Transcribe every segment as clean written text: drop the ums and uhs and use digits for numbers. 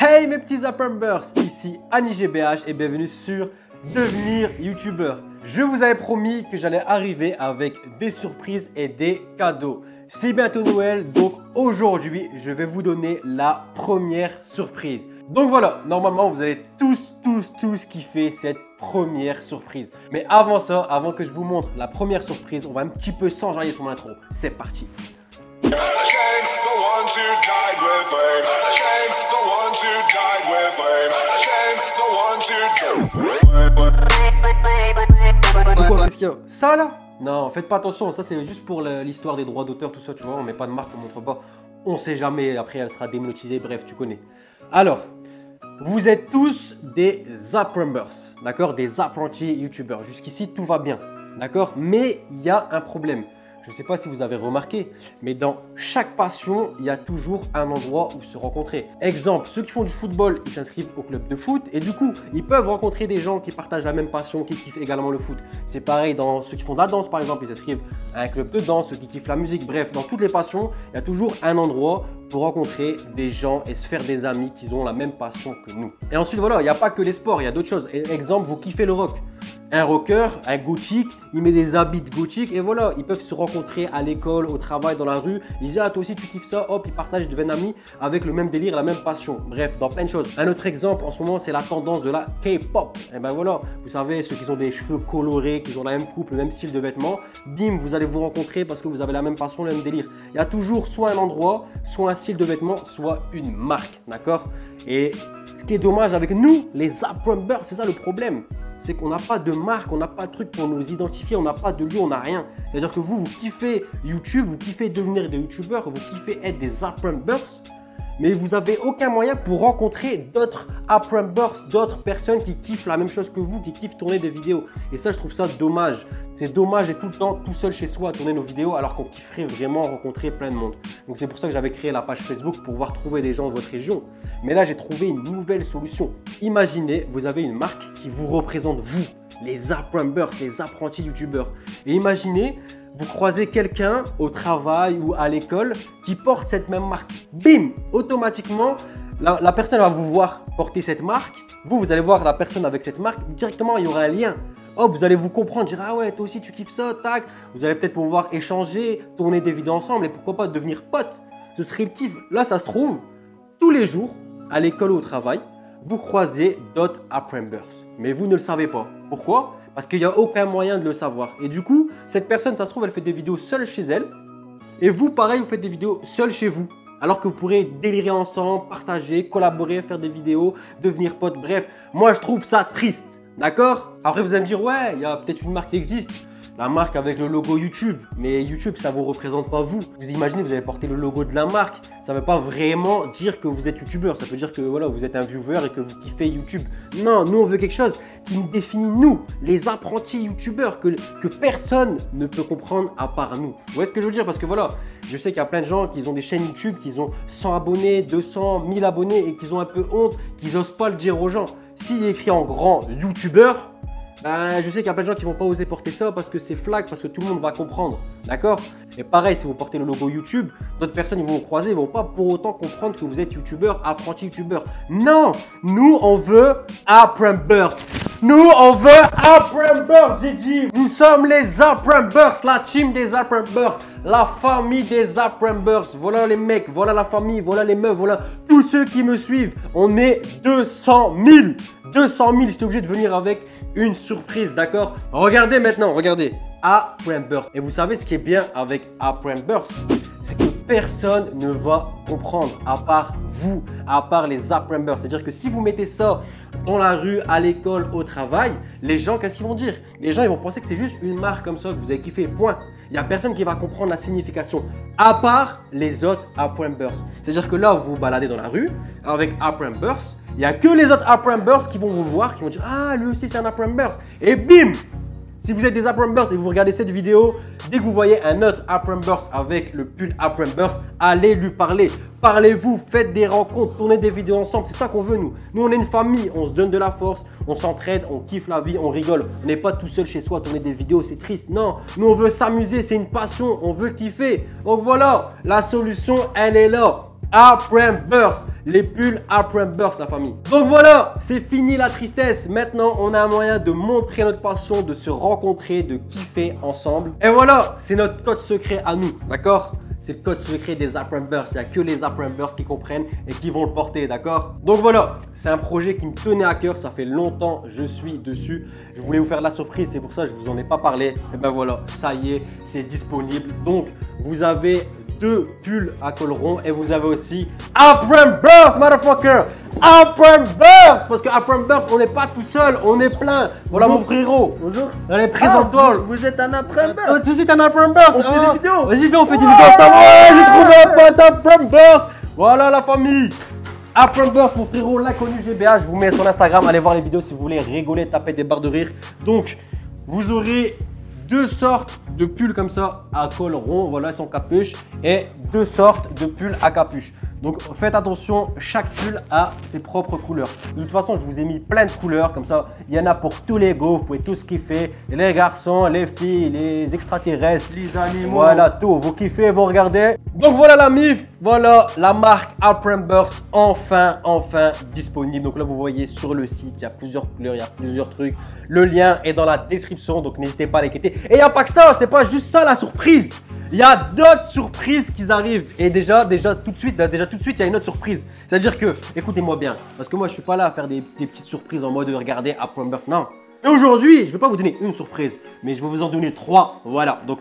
Hey mes petits Zappers, ici Annie GBH et bienvenue sur Devenir YouTubeur. Je vous avais promis que j'allais arriver avec des surprises et des cadeaux. C'est bientôt Noël, donc aujourd'hui je vais vous donner la première surprise. Donc voilà, normalement vous allez tous kiffer cette première surprise. Mais avant ça, avant que je vous montre la première surprise, on va un petit peu s'enjailler sur l'intro. C'est parti. Pourquoi? Qu'est-ce qu'il y a? Ça là? Non, faites pas attention, ça c'est juste pour l'histoire des droits d'auteur, tout ça, tu vois, on met pas de marque, on montre pas. On sait jamais, après elle sera démonétisée, bref, tu connais. Alors, vous êtes tous des Zappers, d'accord? Des apprentis youtubeurs. Jusqu'ici, tout va bien, d'accord? Mais il y a un problème. Je ne sais pas si vous avez remarqué, mais dans chaque passion, il y a toujours un endroit où se rencontrer. Exemple, ceux qui font du football, ils s'inscrivent au club de foot et du coup, ils peuvent rencontrer des gens qui partagent la même passion, qui kiffent également le foot. C'est pareil dans ceux qui font de la danse, par exemple, ils s'inscrivent à un club de danse, ceux qui kiffent la musique. Bref, dans toutes les passions, il y a toujours un endroit pour rencontrer des gens et se faire des amis qui ont la même passion que nous. Et ensuite, voilà, il n'y a pas que les sports, il y a d'autres choses. Exemple, vous kiffez le rock. Un rocker, un gothique, il met des habits de gothique et voilà, ils peuvent se rencontrer à l'école, au travail, dans la rue. Ils disent, ah toi aussi tu kiffes ça, hop, ils partagent, ils deviennent amis avec le même délire, la même passion. Bref, dans plein de choses. Un autre exemple, en ce moment, c'est la tendance de la K-pop. Et ben voilà, vous savez, ceux qui ont des cheveux colorés, qui ont la même coupe, le même style de vêtements, bim, vous allez vous rencontrer parce que vous avez la même passion, le même délire. Il y a toujours soit un endroit, soit un style de vêtements, soit une marque, d'accord? Et ce qui est dommage avec nous, les Zappers, c'est ça le problème. C'est qu'on n'a pas de marque, on n'a pas de truc pour nous identifier, on n'a pas de lieu, on n'a rien. C'est-à-dire que vous kiffez YouTube, vous kiffez devenir des YouTubeurs, vous kiffez être des Zappers, mais vous n'avez aucun moyen pour rencontrer d'autres Zappers, d'autres personnes qui kiffent la même chose que vous, qui kiffent tourner des vidéos. Et ça, je trouve ça dommage. C'est dommage d'être tout le temps tout seul chez soi à tourner nos vidéos alors qu'on kifferait vraiment rencontrer plein de monde. Donc c'est pour ça que j'avais créé la page Facebook pour pouvoir trouver des gens de votre région. Mais là, j'ai trouvé une nouvelle solution. Imaginez, vous avez une marque qui vous représente, vous, les Zappers, les apprentis youtubeurs. Et imaginez, vous croisez quelqu'un au travail ou à l'école qui porte cette même marque. Bim! Automatiquement, la personne va vous voir porter cette marque. Vous allez voir la personne avec cette marque. Directement, il y aura un lien. Hop, vous allez vous comprendre, dire ah ouais, toi aussi tu kiffes ça, tac. Vous allez peut-être pouvoir échanger, tourner des vidéos ensemble et pourquoi pas devenir potes. Ce serait le kiff. Là, ça se trouve, tous les jours, à l'école ou au travail, vous croisez d'autres Zappers. Mais vous ne le savez pas. Pourquoi? Parce qu'il n'y a aucun moyen de le savoir. Et du coup, cette personne, ça se trouve, elle fait des vidéos seule chez elle. Et vous, pareil, vous faites des vidéos seul chez vous. Alors que vous pourrez délirer ensemble, partager, collaborer, faire des vidéos, devenir potes. Bref, moi, je trouve ça triste. D'accord? Après, vous allez me dire, ouais, il y a peut-être une marque qui existe. La marque avec le logo YouTube. Mais YouTube, ça ne vous représente pas vous. Vous imaginez, vous allez porter le logo de la marque. Ça ne veut pas vraiment dire que vous êtes youtubeur. Ça peut dire que voilà, vous êtes un viewer et que vous kiffez YouTube. Non, nous, on veut quelque chose qui nous définit, nous, les apprentis youtubeurs, que personne ne peut comprendre à part nous. Vous voyez ce que je veux dire? Parce que voilà, je sais qu'il y a plein de gens qui ont des chaînes YouTube, qui ont 100 abonnés, 200, 1000 abonnés et qui ont un peu honte, qui n'osent pas le dire aux gens. S'il est écrit en grand youtubeur, ben, je sais qu'il y a plein de gens qui ne vont pas oser porter ça parce que c'est flag, parce que tout le monde va comprendre. D'accord? Et pareil, si vous portez le logo YouTube, d'autres personnes ils vont vous croiser, ils ne vont pas pour autant comprendre que vous êtes youtubeur, apprenti youtubeur. Non! Nous, on veut Zappers. Nous, on veut Zappers, j'ai dit. Nous sommes les Zappers, la team des Zappers, la famille des Zappers. Voilà les mecs, voilà la famille, voilà les meufs, voilà tous ceux qui me suivent. On est 200 000. 200 000, j'étais obligé de venir avec une surprise, d'accord? Regardez maintenant, regardez. Zappers. Et vous savez ce qui est bien avec Zappers, c'est que personne ne va comprendre à part vous, à part les Zappers. C'est-à-dire que si vous mettez ça dans la rue, à l'école, au travail, les gens, qu'est-ce qu'ils vont dire? Les gens, ils vont penser que c'est juste une marque comme ça que vous avez kiffé, point. Il n'y a personne qui va comprendre la signification, à part les autres Zappers. C'est-à-dire que là, vous vous baladez dans la rue avec Zappers, il n'y a que les autres Zappers qui vont vous voir, qui vont dire « Ah, lui aussi, c'est un Zappers ». Et bim! Si vous êtes des Zappers et vous regardez cette vidéo, dès que vous voyez un autre Zappers avec le pull Zappers, allez lui parler. Parlez-vous, faites des rencontres, tournez des vidéos ensemble. C'est ça qu'on veut nous. Nous, on est une famille, on se donne de la force, on s'entraide, on kiffe la vie, on rigole. On n'est pas tout seul chez soi, tourner des vidéos, c'est triste. Non, nous, on veut s'amuser, c'est une passion, on veut kiffer. Donc voilà, la solution, elle est là. Après Burst. Les pulls Après Burst, la famille. Donc voilà, c'est fini la tristesse. Maintenant, on a un moyen de montrer notre passion, de se rencontrer, de kiffer ensemble. Et voilà, c'est notre code secret à nous, d'accord? C'est le code secret des Après Burst. Il n'y a que les Après Burst qui comprennent et qui vont le porter, d'accord? Donc voilà, c'est un projet qui me tenait à cœur. Ça fait longtemps que je suis dessus. Je voulais vous faire la surprise, c'est pour ça que je ne vous en ai pas parlé. Et ben voilà, ça y est, c'est disponible. Donc, vous avez 2 pulls à col rond et vous avez aussi Après Burst, motherfucker! Après Burst! Parce que Après Burst, on n'est pas tout seul, on est plein. Voilà mon frérot. Bonjour. Allez, présente-toi. Vous êtes un Après Burst. Toi aussi, t'es un Après Burst. On fait des vidéos. Vas-y, viens, on fait des vidéos. Ça va, j'ai trouvé un pote Après Burst. Voilà la famille. Après Burst, mon frérot, l'inconnu GBA. Je vous mets son Instagram. Allez voir les vidéos si vous voulez rigoler, taper des barres de rire. Donc, vous aurez 2 sortes de pulls comme ça à col rond, voilà, sans capuche, et 2 sortes de pulls à capuche. Donc faites attention, chaque pull a ses propres couleurs. De toute façon, je vous ai mis plein de couleurs, comme ça, il y en a pour tous les goûts, vous pouvez tous kiffer, les garçons, les filles, les extraterrestres, Les animaux. voilà tout, vous kiffez, vous regardez. Donc voilà la MIF, voilà la marque Après Burst, enfin disponible. Donc là, vous voyez sur le site, il y a plusieurs couleurs, il y a plusieurs trucs. Le lien est dans la description, donc n'hésitez pas à les quitter. Et il n'y a pas que ça, c'est pas juste ça la surprise. Il y a d'autres surprises qui arrivent. Et déjà tout de suite, il y a une autre surprise. C'est-à-dire que, écoutez-moi bien, parce que moi je suis pas là à faire des petites surprises en mode regarder Après Burst, non. Et aujourd'hui, je ne vais pas vous donner une surprise, mais je vais vous en donner 3. Voilà, donc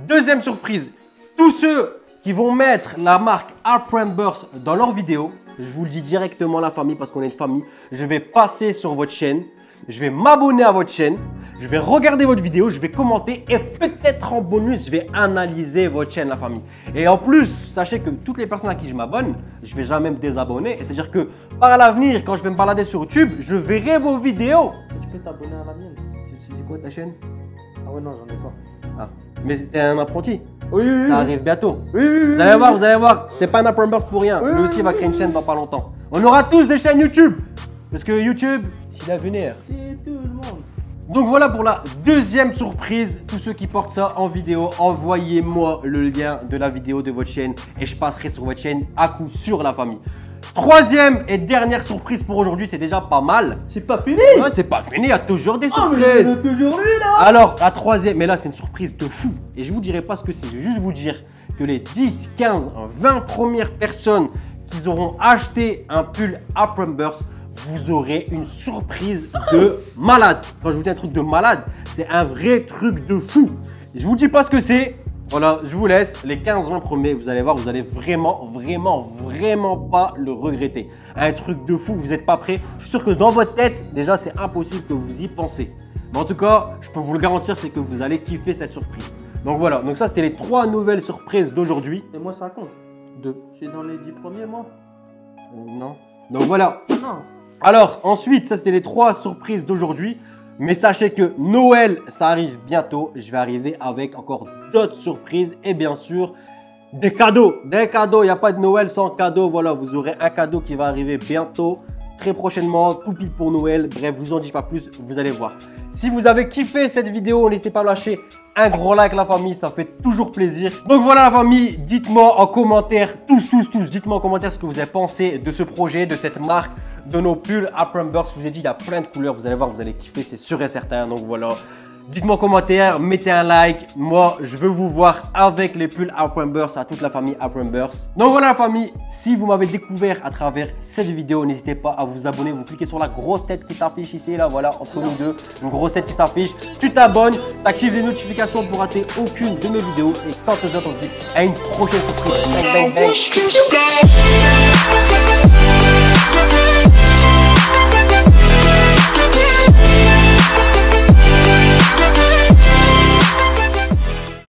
deuxième surprise, tous ceux qui vont mettre la marque Après Burst dans leur vidéo, je vous le dis directement la famille, parce qu'on est une famille, je vais passer sur votre chaîne. Je vais m'abonner à votre chaîne, je vais regarder votre vidéo, je vais commenter et peut-être en bonus, je vais analyser votre chaîne, la famille. Et en plus, sachez que toutes les personnes à qui je m'abonne, je ne vais jamais me désabonner. Et c'est-à-dire que par l'avenir, quand je vais me balader sur YouTube, je verrai vos vidéos. Tu peux t'abonner à la mienne. C'est quoi ta chaîne? Ah ouais, non, j'en ai pas. Ah, mais t'es un apprenti. Oui. Ça arrive bientôt. Oui. Vous allez voir, c'est pas un Après Burst pour rien. Lui aussi, il va créer une chaîne dans pas longtemps. On aura tous des chaînes YouTube. Parce que YouTube, c'est l'avenir. C'est tout le monde. Donc voilà pour la deuxième surprise. Tous ceux qui portent ça en vidéo, envoyez-moi le lien de la vidéo de votre chaîne et je passerai sur votre chaîne à coup sûr, la famille. Troisième et dernière surprise pour aujourd'hui, c'est déjà pas mal. C'est pas fini. Ouais, c'est pas fini, il y a toujours des Oh, mais surprises. il y en a toujours lui là. Alors, la troisième, mais là c'est une surprise de fou. Et je vous dirai pas ce que c'est, je vais juste vous dire que les 10, 15, 20 premières personnes qui auront acheté un pull Après Burst, vous aurez une surprise de malade. Quand je vous dis un truc de malade, c'est un vrai truc de fou. Je vous dis pas ce que c'est. Voilà, je vous laisse. Les 15-20 premiers, vous allez voir, vous allez vraiment pas le regretter. Un truc de fou, vous n'êtes pas prêts. Je suis sûr que dans votre tête, déjà, c'est impossible que vous y pensez. Mais en tout cas, je peux vous le garantir, c'est que vous allez kiffer cette surprise. Donc voilà, donc ça, c'était les 3 nouvelles surprises d'aujourd'hui. Et moi, ça compte. Je suis dans les 10 premiers, moi. Non. Donc voilà. Non. Alors, ensuite, ça c'était les 3 surprises d'aujourd'hui. Mais sachez que Noël, ça arrive bientôt. Je vais arriver avec encore d'autres surprises et bien sûr, des cadeaux. Des cadeaux, il n'y a pas de Noël sans cadeau. Voilà, vous aurez un cadeau qui va arriver bientôt, très prochainement, tout pile pour Noël. Bref, je vous en dis pas plus, vous allez voir. Si vous avez kiffé cette vidéo, n'hésitez pas à lâcher un gros like, la famille, ça fait toujours plaisir. Donc voilà la famille, dites-moi en commentaire, tous, dites-moi en commentaire ce que vous avez pensé de ce projet, de cette marque, de nos pulls Après Burst. Je vous ai dit, il y a plein de couleurs, vous allez voir, vous allez kiffer, c'est sûr et certain. Donc voilà, dites-moi en commentaire, mettez un like. Moi, je veux vous voir avec les pulls Après Burst, à toute la famille Après Burst. Donc voilà la famille, si vous m'avez découvert à travers cette vidéo, n'hésitez pas à vous abonner. Vous cliquez sur la grosse tête qui s'affiche ici, là, voilà, entre nous deux. Une grosse tête qui s'affiche. Tu t'abonnes, tu actives les notifications pour rater aucune de mes vidéos. Et quand on se dit à une prochaine surprise. Bang, bang, bang.